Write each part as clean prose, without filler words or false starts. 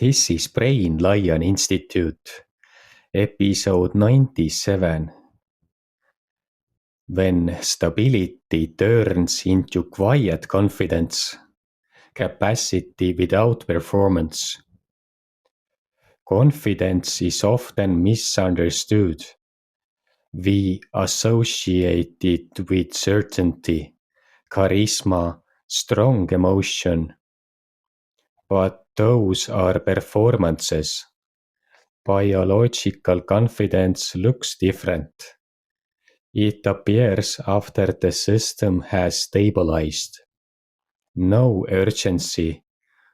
This is Brain Lion Institute, episode 97. When stability turns into quiet confidence, capacity without performance. Confidence is often misunderstood. We associate it with certainty, charisma, strong emotion. But those are performances. Biological confidence looks different. It appears after the system has stabilized. No urgency,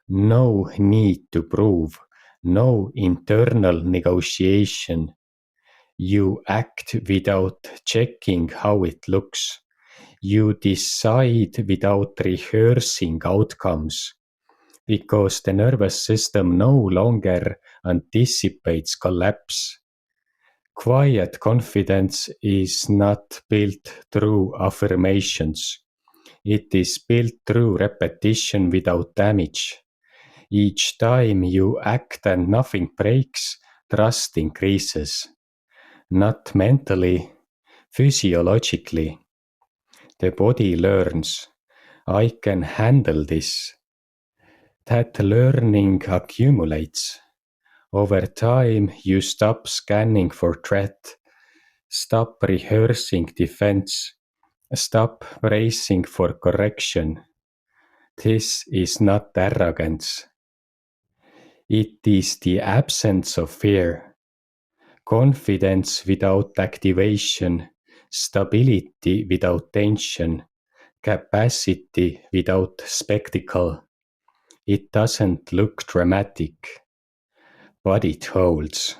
no need to prove, no internal negotiation. You act without checking how it looks. You decide without rehearsing outcomes. Because the nervous system no longer anticipates collapse. Quiet confidence is not built through affirmations. It is built through repetition without damage. Each time you act and nothing breaks, trust increases. Not mentally, physiologically. The body learns, I can handle this. That learning accumulates. Over time, you stop scanning for threat, stop rehearsing defense, stop bracing for correction. This is not arrogance. It is the absence of fear. Confidence without activation, stability without tension, capacity without spectacle. It doesn't look dramatic, but it holds.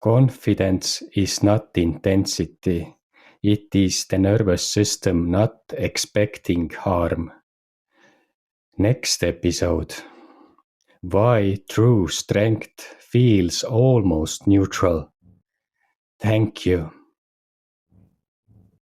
Confidence is not intensity. It is the nervous system not expecting harm. Next episode. Why true strength feels almost neutral. Thank you.